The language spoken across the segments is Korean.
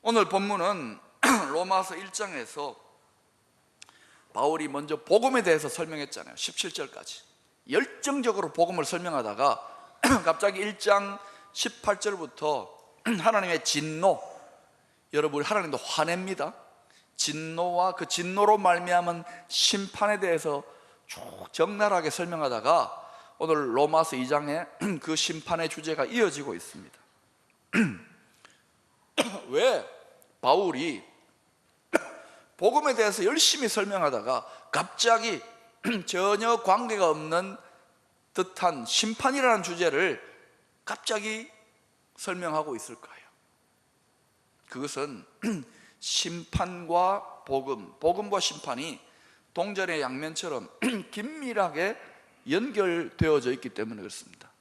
오늘 본문은 로마서 1장에서 바울이 먼저 복음에 대해서 설명했잖아요. 17절까지 열정적으로 복음을 설명하다가 갑자기 1장 18절부터 하나님의 진노, 여러분 하나님도 화냅니다. 진노와 그 진노로 말미암은 심판에 대해서 쭉 적나라하게 설명하다가 오늘 로마서 2장에 그 심판의 주제가 이어지고 있습니다. 왜 바울이 복음에 대해서 열심히 설명하다가 갑자기 전혀 관계가 없는 듯한 심판이라는 주제를 갑자기 설명하고 있을까요? 그것은 심판과 복음, 복음과 심판이 동전의 양면처럼 긴밀하게 연결되어져 있기 때문에 그렇습니다.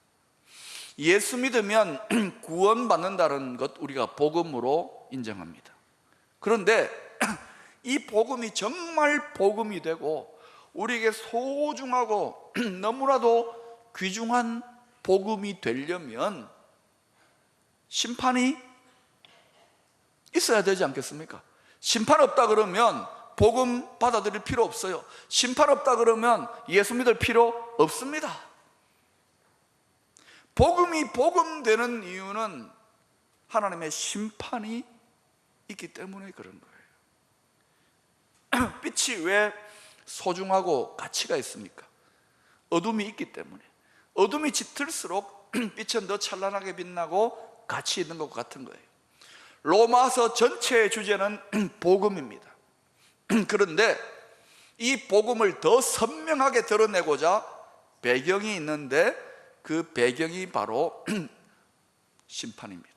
예수 믿으면 구원받는다는 것 우리가 복음으로 인정합니다. 그런데 이 복음이 정말 복음이 되고 우리에게 소중하고 너무나도 귀중한 복음이 되려면 심판이 있어야 되지 않겠습니까? 심판 없다 그러면 복음 받아들일 필요 없어요. 심판 없다 그러면 예수 믿을 필요 없습니다. 복음이 복음 되는 이유는 하나님의 심판이 있기 때문에 그런 거예요. 빛이 왜 소중하고 가치가 있습니까? 어둠이 있기 때문에. 어둠이 짙을수록 빛은 더 찬란하게 빛나고 가치 있는 것 같은 거예요. 로마서 전체의 주제는 복음입니다. 그런데 이 복음을 더 선명하게 드러내고자 배경이 있는데 그 배경이 바로 심판입니다.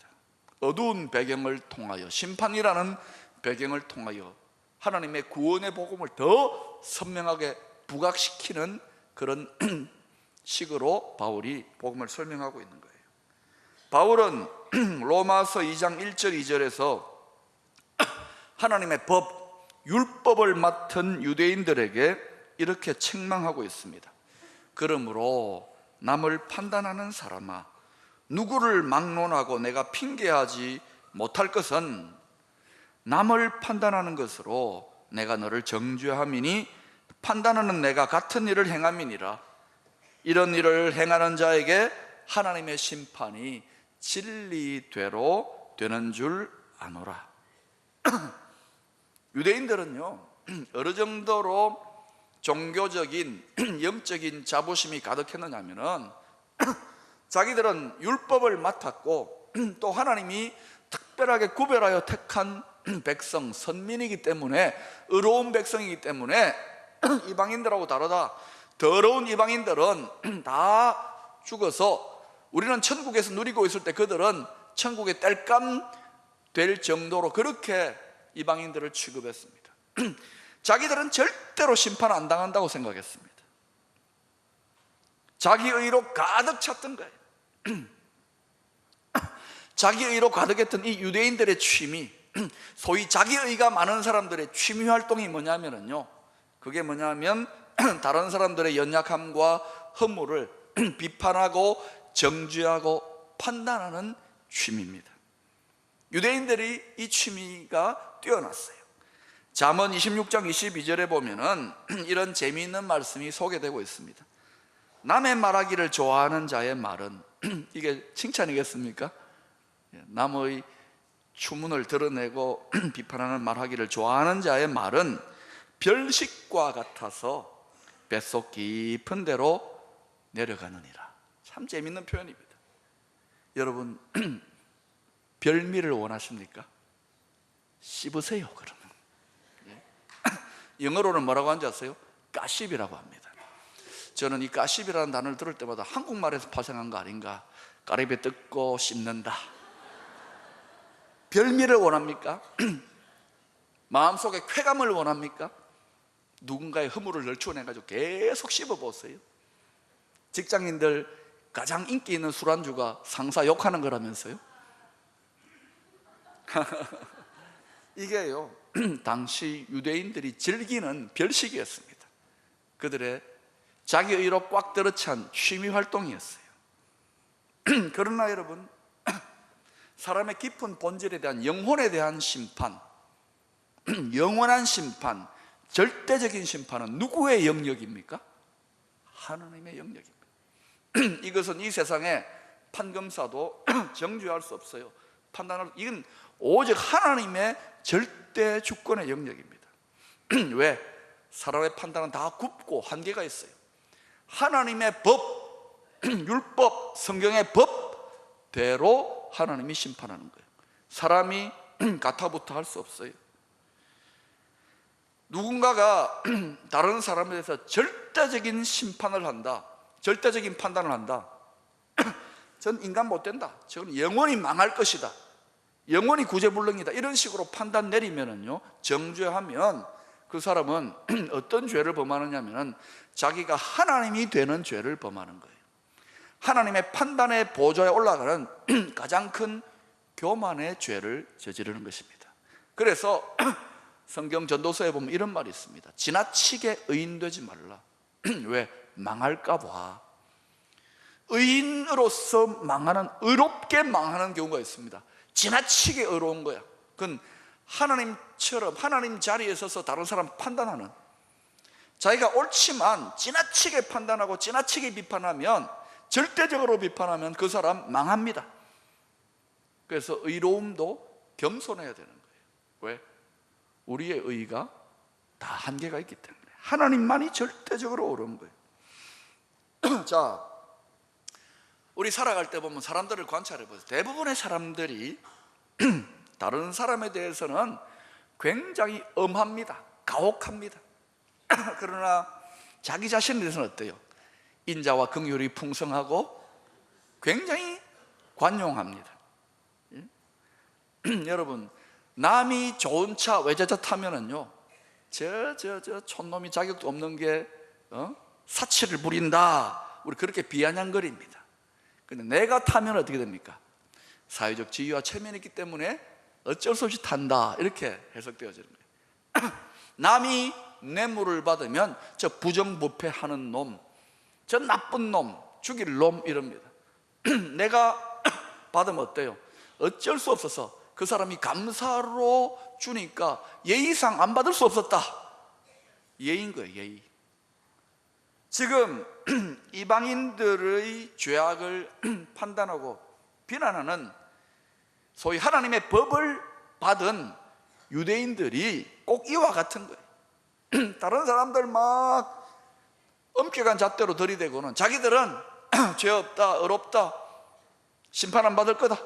어두운 배경을 통하여, 심판이라는 배경을 통하여 하나님의 구원의 복음을 더 선명하게 부각시키는 그런 식으로 바울이 복음을 설명하고 있는 거예요. 바울은 로마서 2장 1절 2절에서 하나님의 법, 율법을 맡은 유대인들에게 이렇게 책망하고 있습니다. 그러므로 남을 판단하는 사람아, 누구를 막론하고 내가 핑계하지 못할 것은 남을 판단하는 것으로 내가 너를 정죄함이니 판단하는 내가 같은 일을 행함이니라. 이런 일을 행하는 자에게 하나님의 심판이 진리대로 되는 줄 아노라. 유대인들은요, 어느 정도로 종교적인 영적인 자부심이 가득했느냐면은 자기들은 율법을 맡았고 또 하나님이 특별하게 구별하여 택한 백성, 선민이기 때문에, 의로운 백성이기 때문에 이방인들하고 다르다. 더러운 이방인들은 다 죽어서 우리는 천국에서 누리고 있을 때 그들은 천국에 땔감 될 정도로 그렇게 이방인들을 취급했습니다. 자기들은 절대로 심판 안 당한다고 생각했습니다. 자기 의로 가득 찼던 거예요. 자기 의로 가득했던 이 유대인들의 취미, 소위 자기 의가 많은 사람들의 취미 활동이 뭐냐면요, 그게 뭐냐면 다른 사람들의 연약함과 허물을 비판하고 정죄하고 판단하는 취미입니다. 유대인들이 이 취미가 뛰어났어요. 잠언 26장 22절에 보면은 이런 재미있는 말씀이 소개되고 있습니다. 남의 말하기를 좋아하는 자의 말은 이게 칭찬이겠습니까? 남의 추문을 드러내고 비판하는 말하기를 좋아하는 자의 말은 별식과 같아서 뱃속 깊은 데로 내려가느니라. 참 재밌는 표현입니다. 여러분, 별미를 원하십니까? 씹으세요. 그러면 영어로는 뭐라고 하는지 아세요? 가십이라고 합니다. 저는 이 가십이라는 단어를 들을 때마다 한국말에서 파생한 거 아닌가, 까리배 뜯고 씹는다. 별미를 원합니까? 마음속에 쾌감을 원합니까? 누군가의 허물을 널추어내가지고 계속 씹어보세요. 직장인들 가장 인기 있는 술안주가 상사 욕하는 거라면서요? 이게요, 당시 유대인들이 즐기는 별식이었습니다. 그들의 자기 의로 꽉 들어찬 취미 활동이었어요. 그러나 여러분, 사람의 깊은 본질에 대한, 영혼에 대한 심판, 영원한 심판, 절대적인 심판은 누구의 영역입니까? 하나님의 영역입니다. 이것은 이 세상에 판검사도 정죄할 수 없어요. 이건 오직 하나님의 절대 주권의 영역입니다. 왜? 사람의 판단은 다 굽고 한계가 있어요. 하나님의 법, 율법, 성경의 법대로 하나님이 심판하는 거예요. 사람이 가타부타 할 수 없어요. 누군가가 다른 사람에 대해서 절대적인 심판을 한다, 절대적인 판단을 한다, 전 인간 못 된다, 저는 영원히 망할 것이다, 영원히 구제불능이다, 이런 식으로 판단 내리면은요, 정죄하면 그 사람은 어떤 죄를 범하느냐면 자기가 하나님이 되는 죄를 범하는 거예요. 하나님의 판단의 보좌에 올라가는 가장 큰 교만의 죄를 저지르는 것입니다. 그래서 성경 전도서에 보면 이런 말이 있습니다. 지나치게 의인되지 말라. 왜? 망할까 봐. 의인으로서 망하는, 의롭게 망하는 경우가 있습니다. 지나치게 의로운 거야. 그건 하나님처럼 하나님 자리에 서서 다른 사람 판단하는, 자기가 옳지만 지나치게 판단하고 지나치게 비판하면, 절대적으로 비판하면 그 사람 망합니다. 그래서 의로움도 겸손해야 되는 거예요. 왜? 우리의 의가 다 한계가 있기 때문에. 하나님만이 절대적으로 옳은 거예요. 자, 우리 살아갈 때 보면 사람들을 관찰해 보세요. 대부분의 사람들이 다른 사람에 대해서는 굉장히 엄합니다. 가혹합니다. 그러나 자기 자신에 대해서는 어때요? 인자와 긍휼이 풍성하고 굉장히 관용합니다. 여러분, 남이 좋은 차, 외제차 타면은요, 저 촌놈이 자격도 없는 게 사치를 부린다, 우리 그렇게 비아냥거립니다. 근데 내가 타면 어떻게 됩니까? 사회적 지위와 체면이 있기 때문에 어쩔 수 없이 탄다, 이렇게 해석되어지는 거예요. 남이 뇌물을 받으면 저 부정부패하는 놈, 저 나쁜 놈, 죽일 놈, 이럽니다. 내가 받으면 어때요? 어쩔 수 없어서 그 사람이 감사로 주니까 예의상 안 받을 수 없었다, 예의인 거예요, 예의. 지금 이방인들의 죄악을 판단하고 비난하는 소위 하나님의 법을 받은 유대인들이 꼭 이와 같은 거예요. 다른 사람들 막 엄격한 잣대로 들이대고는 자기들은 죄 없다, 의롭다, 심판 안 받을 거다.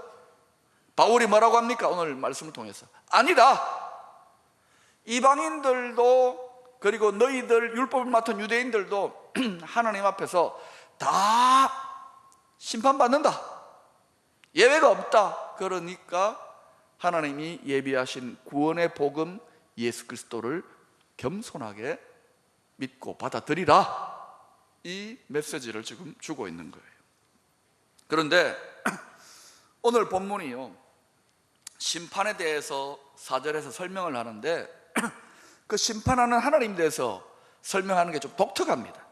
바울이 뭐라고 합니까? 오늘 말씀을 통해서 아니다, 이방인들도 그리고 너희들 율법을 맡은 유대인들도 하나님 앞에서 다 심판받는다, 예외가 없다. 그러니까 하나님이 예비하신 구원의 복음 예수 그리스도를 겸손하게 믿고 받아들이라, 이 메시지를 지금 주고 있는 거예요. 그런데 오늘 본문이요, 심판에 대해서 4절에서 설명을 하는데 그 심판하는 하나님에 대해서 설명하는 게 좀 독특합니다.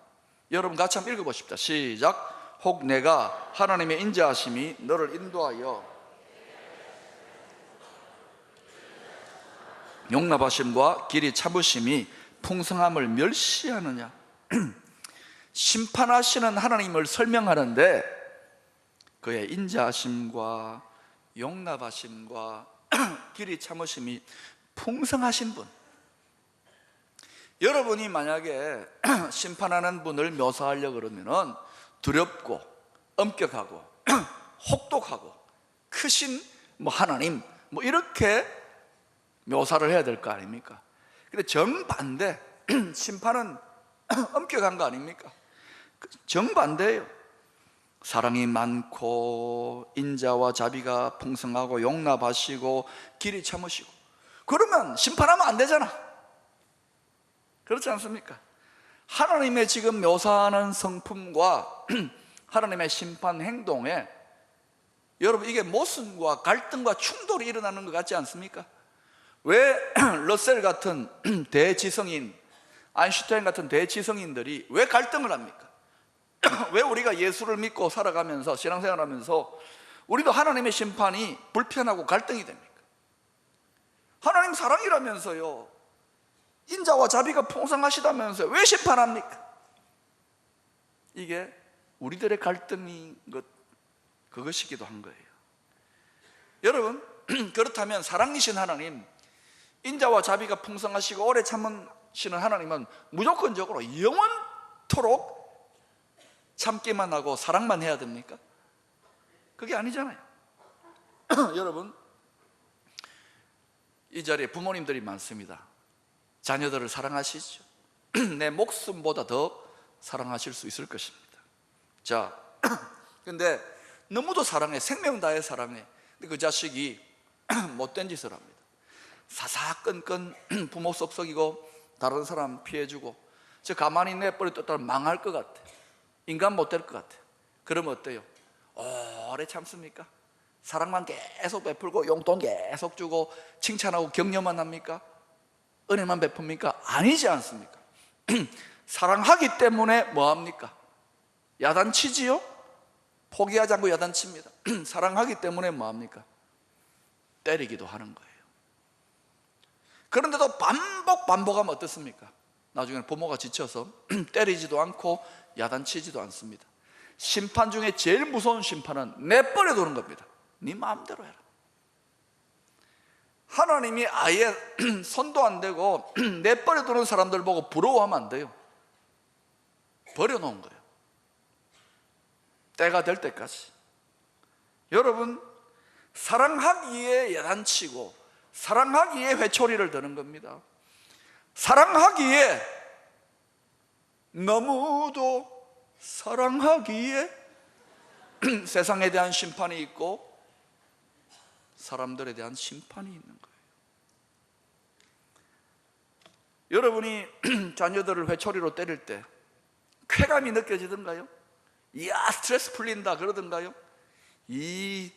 여러분 같이 한번 읽어보십시다. 시작. 혹 내가 하나님의 인자하심이 너를 인도하여 용납하심과 길이 참으심이 풍성함을 멸시하느냐. 심판하시는 하나님을 설명하는데 그의 인자하심과 용납하심과 길이 참으심이 풍성하신 분, 여러분이 만약에 심판하는 분을 묘사하려고 그러면은 두렵고 엄격하고 혹독하고 크신 하나님 이렇게 묘사를 해야 될 거 아닙니까? 근데 정반대, 심판은 엄격한 거 아닙니까? 정반대예요. 사랑이 많고 인자와 자비가 풍성하고 용납하시고 길이 참으시고, 그러면 심판하면 안 되잖아. 그렇지 않습니까? 하나님의 지금 묘사하는 성품과 하나님의 심판 행동에 여러분 이게 모순과 갈등과 충돌이 일어나는 것 같지 않습니까? 왜 러셀 같은 대지성인, 아인슈타인 같은 대지성인들이 왜 갈등을 합니까? 왜 우리가 예수를 믿고 살아가면서 신앙생활하면서 우리도 하나님의 심판이 불편하고 갈등이 됩니까? 하나님 사랑이라면서요, 인자와 자비가 풍성하시다면서요, 왜 심판합니까? 이게 우리들의 갈등인 그것이기도 한 거예요. 여러분, 그렇다면 사랑이신 하나님, 인자와 자비가 풍성하시고 오래 참으시는 하나님은 무조건적으로 영원토록 참기만 하고 사랑만 해야 됩니까? 그게 아니잖아요. 여러분, 이 자리에 부모님들이 많습니다. 자녀들을 사랑하시죠? 내 목숨보다 더 사랑하실 수 있을 것입니다. 자, 근데 너무도 사랑해, 생명 다해 사랑해. 근데 그 자식이 못된 짓을 합니다. 사사건건 부모 썩썩이고 다른 사람 피해주고, 저 가만히 내버려뒀다면 망할 것 같아, 인간 못 될 것 같아. 그러면 어때요? 오래 참습니까? 사랑만 계속 베풀고 용돈 계속 주고 칭찬하고 격려만 합니까? 은혜만 베풉니까? 아니지 않습니까? 사랑하기 때문에 뭐합니까? 야단치지요? 포기하지 않고 야단칩니다. 사랑하기 때문에 뭐합니까? 때리기도 하는 거예요. 그런데도 반복하면 어떻습니까? 나중에는 부모가 지쳐서 때리지도 않고 야단치지도 않습니다. 심판 중에 제일 무서운 심판은 내버려 두는 겁니다. 네 마음대로 해라. 하나님이 아예 손도 안 대고 내버려 두는 사람들 보고 부러워하면 안 돼요. 버려놓은 거예요. 때가 될 때까지. 여러분, 사랑하기에 야단치고 사랑하기에 회초리를 드는 겁니다. 사랑하기에, 너무도 사랑하기에 세상에 대한 심판이 있고 사람들에 대한 심판이 있는 거예요. 여러분이 자녀들을 회초리로 때릴 때 쾌감이 느껴지던가요? 이야, 스트레스 풀린다 그러던가요? 이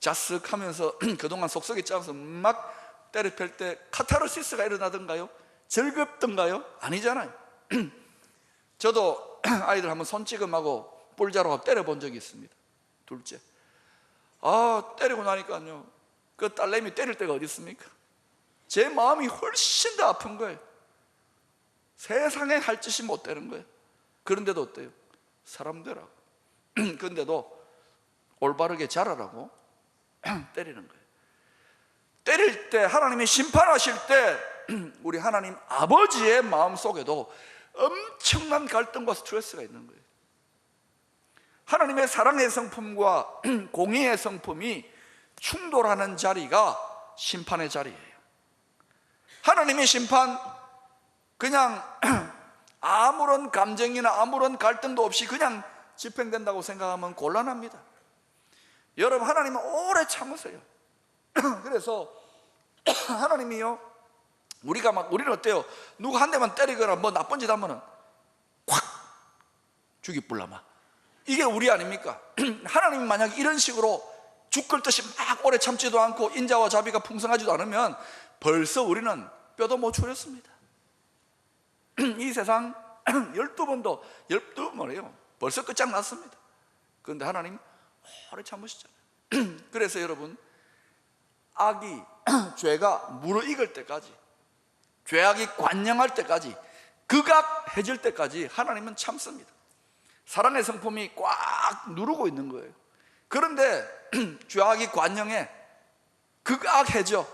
자쓱하면서 그동안 속썩였지 않아서 막 때려팰 때 카타르시스가 일어나던가요? 즐겁던가요? 아니잖아요. 저도 아이들 한번 손찌검하고 뿔자루하고 때려본 적이 있습니다. 둘째, 때리고 나니까요, 그 딸내미 때릴 때가 어디 있습니까? 제 마음이 훨씬 더 아픈 거예요. 세상에 할 짓이 못 되는 거예요. 그런데도 어때요? 사람 되라고. 그런데도 올바르게 자라라고 때리는 거예요. 때릴 때, 하나님이 심판하실 때 우리 하나님 아버지의 마음속에도 엄청난 갈등과 스트레스가 있는 거예요. 하나님의 사랑의 성품과 공의의 성품이 충돌하는 자리가 심판의 자리예요. 하나님의 심판, 그냥 아무런 감정이나 아무런 갈등도 없이 그냥 집행된다고 생각하면 곤란합니다. 여러분, 하나님은 오래 참으세요. 그래서 하나님이요, 우리는 어때요? 누가 한 대만 때리거나 뭐 나쁜 짓 하면은 콱 죽이불라마, 이게 우리 아닙니까? 하나님이 만약 이런 식으로 죽을 듯이 막 오래 참지도 않고 인자와 자비가 풍성하지도 않으면 벌써 우리는 뼈도 못 추렸습니다. 이 세상 12번이에요. 벌써 끝장났습니다. 그런데 하나님 오래 참으시잖아요. 그래서 여러분, 악이, 죄가 무르익을 때까지, 죄악이 관영할 때까지, 극악해질 때까지 하나님은 참습니다. 사랑의 성품이 꽉 누르고 있는 거예요. 그런데 죄악이 관영해, 극악해져.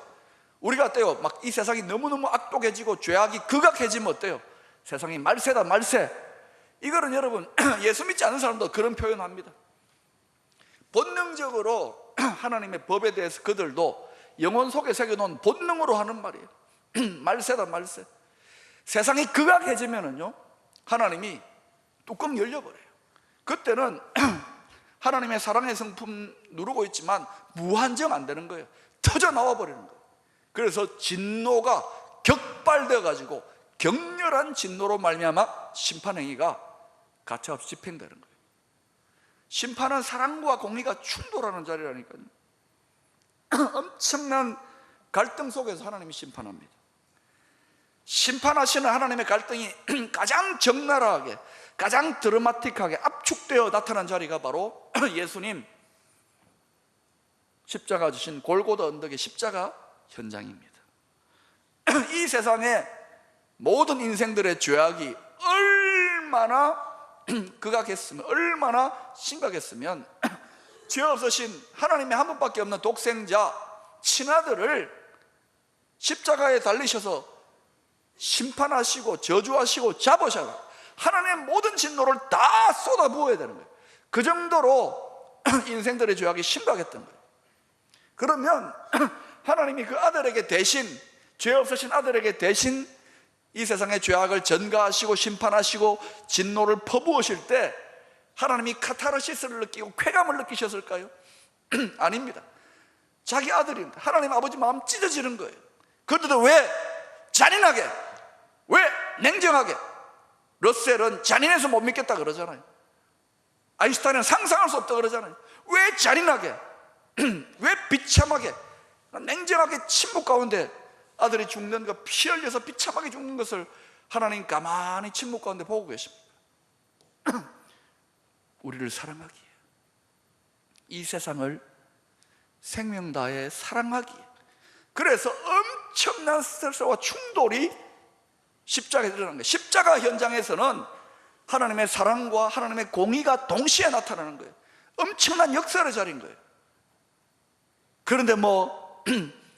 우리가 어때요? 막 이 세상이 너무너무 악독해지고 죄악이 극악해지면 어때요? 세상이 말세다, 말세. 이거는 여러분, 예수 믿지 않는 사람도 그런 표현합니다. 본능적으로 하나님의 법에 대해서 그들도 영혼 속에 새겨놓은 본능으로 하는 말이에요. 말세다, 말세. 세상이 극악해지면은요, 하나님이 뚜껑 열려버려요. 그때는 하나님의 사랑의 성품 누르고 있지만 무한정 안 되는 거예요. 터져 나와 버리는 거예요. 그래서 진노가 격발되어 가지고 격렬한 진노로 말미암아 심판 행위가 가차없이 집행되는 거예요. 심판은 사랑과 공의가 충돌하는 자리라니까요. 엄청난 갈등 속에서 하나님이 심판합니다. 심판하시는 하나님의 갈등이 가장 적나라하게, 가장 드라마틱하게 압축되어 나타난 자리가 바로 예수님 십자가 주신 골고다 언덕의 십자가 현장입니다. 이 세상에 모든 인생들의 죄악이 얼마나 극악했으면, 얼마나 심각했으면 죄 없으신 하나님의 한 분밖에 없는 독생자 친아들을 십자가에 달리셔서 심판하시고 저주하시고 잡으셔서 하나님의 모든 진노를 다 쏟아부어야 되는 거예요. 그 정도로 인생들의 죄악이 심각했던 거예요. 그러면 하나님이 그 아들에게 대신, 죄 없으신 아들에게 대신 이 세상의 죄악을 전가하시고 심판하시고 진노를 퍼부으실 때 하나님이 카타르시스를 느끼고 쾌감을 느끼셨을까요? 아닙니다. 자기 아들입니다. 하나님 아버지 마음 찢어지는 거예요. 그런데도 왜 잔인하게, 왜 냉정하게? 러셀은 잔인해서 못 믿겠다 그러잖아요. 아인슈타인은 상상할 수 없다 그러잖아요. 왜 잔인하게, 왜 비참하게, 냉정하게 침묵 가운데 아들이 죽는 것, 피 흘려서 비참하게 죽는 것을 하나님 가만히 침묵 가운데 보고 계십니다. 우리를 사랑하기에, 이 세상을 생명 다해 사랑하기에, 그래서 엄청난 스트레스와 충돌이 십자가에 일어난 거예요. 십자가 현장에서는 하나님의 사랑과 하나님의 공의가 동시에 나타나는 거예요. 엄청난 역사의 자리인 거예요. 그런데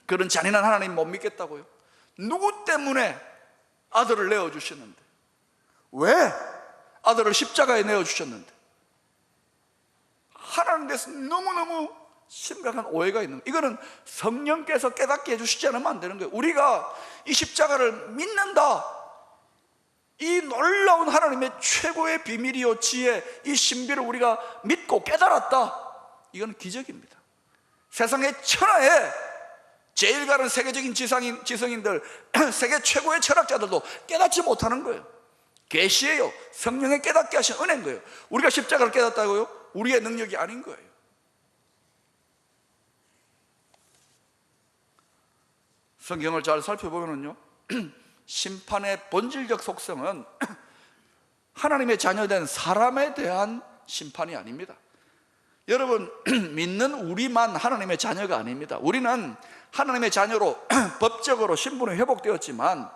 그런 잔인한 하나님 못 믿겠다고요? 누구 때문에 아들을 내어주셨는데, 왜 아들을 십자가에 내어주셨는데, 하나님 대해서 너무너무 심각한 오해가 있는 거예요. 이거는 성령께서 깨닫게 해주시지 않으면 안 되는 거예요. 우리가 이 십자가를 믿는다, 이 놀라운 하나님의 최고의 비밀이요 지혜, 이 신비를 우리가 믿고 깨달았다, 이건 기적입니다. 세상의 천하에 제일 가는 세계적인 지성인들, 세계 최고의 철학자들도 깨닫지 못하는 거예요. 계시예요. 성령의 깨닫게 하신 은혜인 거예요. 우리가 십자가를 깨닫다고요? 우리의 능력이 아닌 거예요. 성경을 잘 살펴보면요, 심판의 본질적 속성은 하나님의 자녀된 사람에 대한 심판이 아닙니다. 여러분, 믿는 우리만 하나님의 자녀가 아닙니다. 우리는 하나님의 자녀로 법적으로 신분이 회복되었지만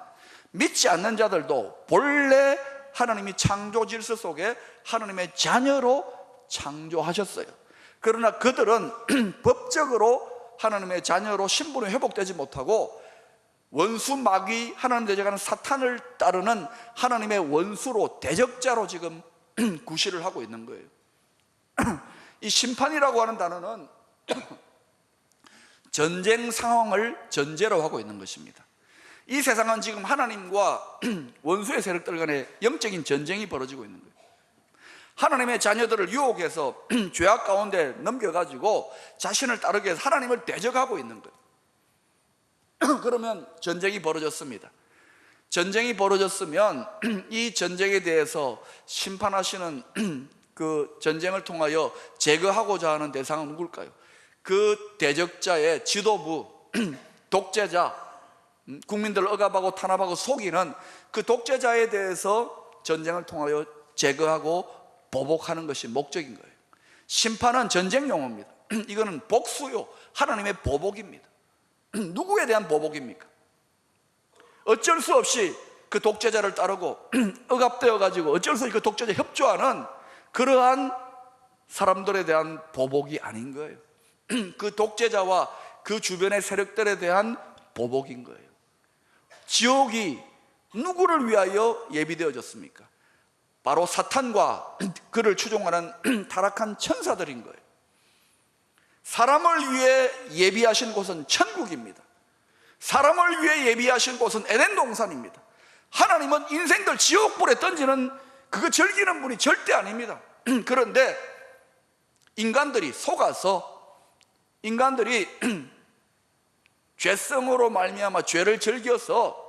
믿지 않는 자들도 본래 하나님이 창조 질서 속에 하나님의 자녀로 창조하셨어요. 그러나 그들은 법적으로 하나님의 자녀로 신분이 회복되지 못하고 원수 마귀, 하나님 대적하는 사탄을 따르는 하나님의 원수로, 대적자로 지금 구실을 하고 있는 거예요. 이 심판이라고 하는 단어는 전쟁 상황을 전제로 하고 있는 것입니다. 이 세상은 지금 하나님과 원수의 세력들 간의 영적인 전쟁이 벌어지고 있는 거예요. 하나님의 자녀들을 유혹해서 죄악 가운데 넘겨가지고 자신을 따르게 해서 하나님을 대적하고 있는 거예요. 그러면 전쟁이 벌어졌습니다. 전쟁이 벌어졌으면 이 전쟁에 대해서 심판하시는 그 전쟁을 통하여 제거하고자 하는 대상은 누굴까요? 그 대적자의 지도부, 독재자, 국민들을 억압하고 탄압하고 속이는 그 독재자에 대해서 전쟁을 통하여 제거하고 보복하는 것이 목적인 거예요. 심판은 전쟁 용어입니다. 이거는 복수요, 하나님의 보복입니다. 누구에 대한 보복입니까? 어쩔 수 없이 그 독재자를 따르고 억압되어 가지고 어쩔 수 없이 그 독재자에 협조하는 그러한 사람들에 대한 보복이 아닌 거예요. 그 독재자와 그 주변의 세력들에 대한 보복인 거예요. 지옥이 누구를 위하여 예비되어졌습니까? 바로 사탄과 그를 추종하는 타락한 천사들인 거예요. 사람을 위해 예비하신 곳은 천국입니다. 사람을 위해 예비하신 곳은 에덴 동산입니다. 하나님은 인생들 지옥불에 던지는 그거 즐기는 분이 절대 아닙니다. 그런데 인간들이 속아서, 인간들이 죄성으로 말미암아 죄를 즐겨서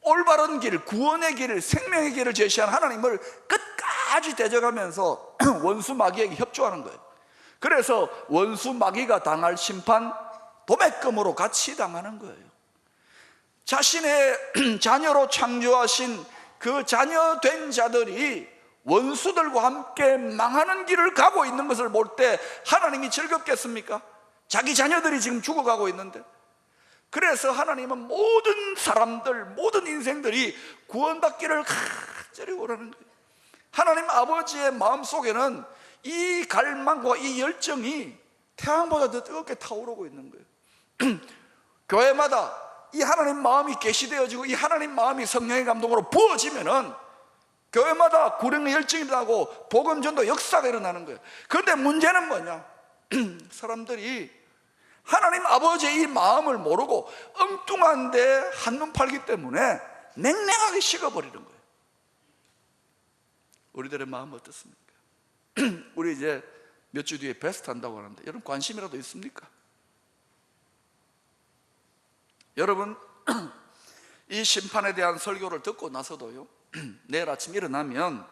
올바른 길, 구원의 길을, 생명의 길을 제시한 하나님을 끝까지 대적하면서 원수 마귀에게 협조하는 거예요. 그래서 원수 마귀가 당할 심판, 도매금으로 같이 당하는 거예요. 자신의 자녀로 창조하신 그 자녀된 자들이 원수들과 함께 망하는 길을 가고 있는 것을 볼 때 하나님이 즐겁겠습니까? 자기 자녀들이 지금 죽어가고 있는데, 그래서 하나님은 모든 사람들, 모든 인생들이 구원받기를 간절히 원하는 거예요. 하나님 아버지의 마음속에는 이 갈망과 이 열정이 태양보다 더 뜨겁게 타오르고 있는 거예요. 교회마다 이 하나님 마음이 계시되어지고 이 하나님 마음이 성령의 감동으로 부어지면은 교회마다 구령의 열정이 일어나고 복음전도 역사가 일어나는 거예요. 그런데 문제는 뭐냐? 사람들이 하나님 아버지의 이 마음을 모르고 엉뚱한데 한눈 팔기 때문에 냉랭하게 식어버리는 거예요. 우리들의 마음은 어떻습니까? 우리 이제 몇 주 뒤에 베스트 한다고 하는데 여러분 관심이라도 있습니까? 여러분 이 심판에 대한 설교를 듣고 나서도요, 내일 아침 일어나면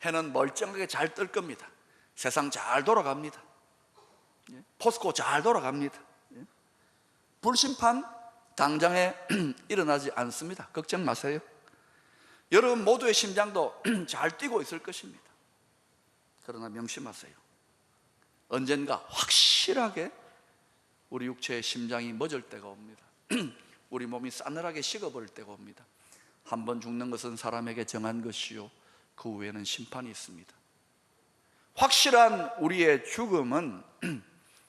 해는 멀쩡하게 잘 뜰 겁니다. 세상 잘 돌아갑니다. 포스코 잘 돌아갑니다. 불심판 당장에 일어나지 않습니다. 걱정 마세요. 여러분 모두의 심장도 잘 뛰고 있을 것입니다. 그러나 명심하세요. 언젠가 확실하게 우리 육체의 심장이 멎을 때가 옵니다. 우리 몸이 싸늘하게 식어버릴 때가 옵니다. 한 번 죽는 것은 사람에게 정한 것이요, 그 후에는 심판이 있습니다. 확실한 우리의 죽음은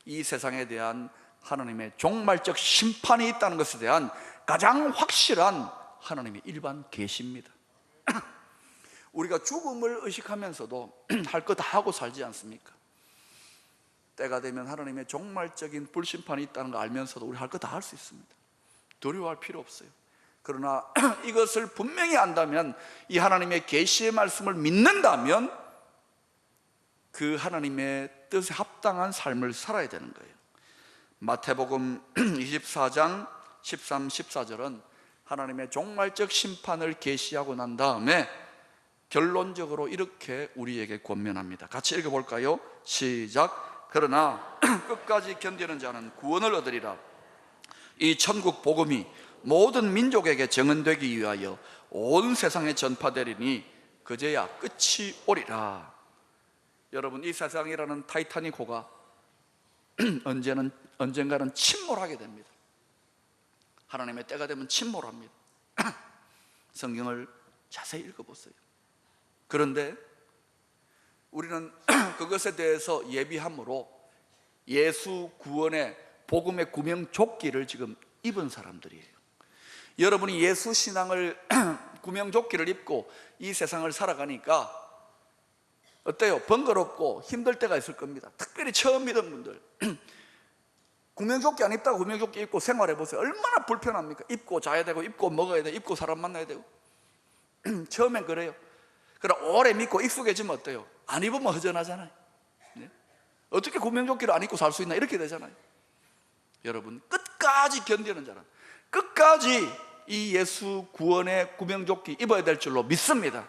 이 세상에 대한 하나님의 종말적 심판이 있다는 것에 대한 가장 확실한 하나님의 일반 계시입니다. 우리가 죽음을 의식하면서도 할 거 다 하고 살지 않습니까? 때가 되면 하나님의 종말적인 불심판이 있다는 거 알면서도 우리 할 거 다 할 수 있습니다. 두려워할 필요 없어요. 그러나 이것을 분명히 안다면, 이 하나님의 계시의 말씀을 믿는다면 그 하나님의 뜻에 합당한 삶을 살아야 되는 거예요. 마태복음 24장 13, 14절은 하나님의 종말적 심판을 계시하고 난 다음에 결론적으로 이렇게 우리에게 권면합니다. 같이 읽어볼까요? 시작. 그러나 끝까지 견디는 자는 구원을 얻으리라. 이 천국 복음이 모든 민족에게 증언되기 위하여 온 세상에 전파되리니 그제야 끝이 오리라. 여러분, 이 세상이라는 타이타닉 호가 언젠가는 침몰하게 됩니다. 하나님의 때가 되면 침몰합니다. 성경을 자세히 읽어보세요. 그런데 우리는 그것에 대해서 예비함으로 예수 구원의 복음의 구명조끼를 지금 입은 사람들이에요. 여러분이 예수 신앙을 구명조끼를 입고 이 세상을 살아가니까 어때요? 번거롭고 힘들 때가 있을 겁니다. 특별히 처음 믿은 분들 구명조끼 안 입다가 구명조끼 입고 생활해 보세요. 얼마나 불편합니까? 입고 자야 되고, 입고 먹어야 되고, 입고 사람 만나야 되고. 처음엔 그래요. 그러나 오래 믿고 익숙해지면 어때요? 안 입으면 허전하잖아요. 네? 어떻게 구명조끼를 안 입고 살 수 있나, 이렇게 되잖아요. 여러분, 끝까지 견디는 자는 끝까지 이 예수 구원의 구명조끼 입어야 될 줄로 믿습니다.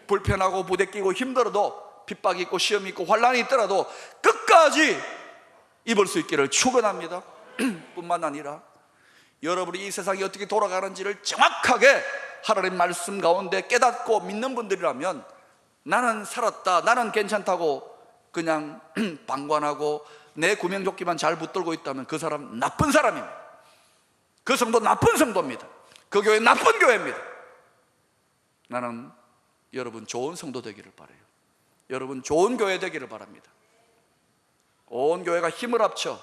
불편하고 부대끼고 힘들어도, 핍박이 있고 시험이 있고 환란이 있더라도 끝까지 입을 수 있기를 축원합니다. 뿐만 아니라 여러분이 이 세상이 어떻게 돌아가는지를 정확하게 하나님 말씀 가운데 깨닫고 믿는 분들이라면, 나는 살았다, 나는 괜찮다고 그냥 방관하고 내 구명조끼만 잘 붙들고 있다면 그 사람 나쁜 사람입니다. 그 성도 나쁜 성도입니다. 그 교회 나쁜 교회입니다. 나는 여러분 좋은 성도 되기를 바라요. 여러분 좋은 교회 되기를 바랍니다. 온 교회가 힘을 합쳐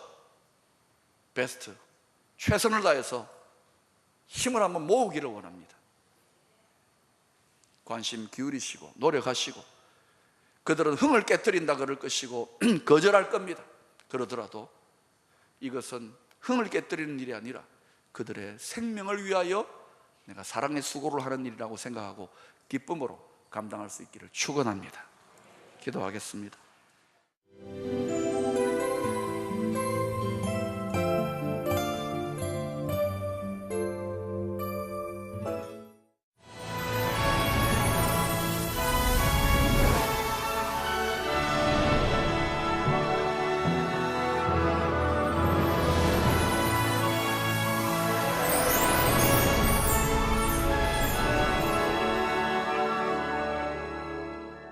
베스트, 최선을 다해서 힘을 한번 모으기를 원합니다. 관심 기울이시고 노력하시고, 그들은 흥을 깨뜨린다 그럴 것이고 거절할 겁니다. 그러더라도 이것은 흥을 깨뜨리는 일이 아니라 그들의 생명을 위하여 내가 사랑의 수고를 하는 일이라고 생각하고 기쁨으로 감당할 수 있기를 축원합니다. 기도하겠습니다.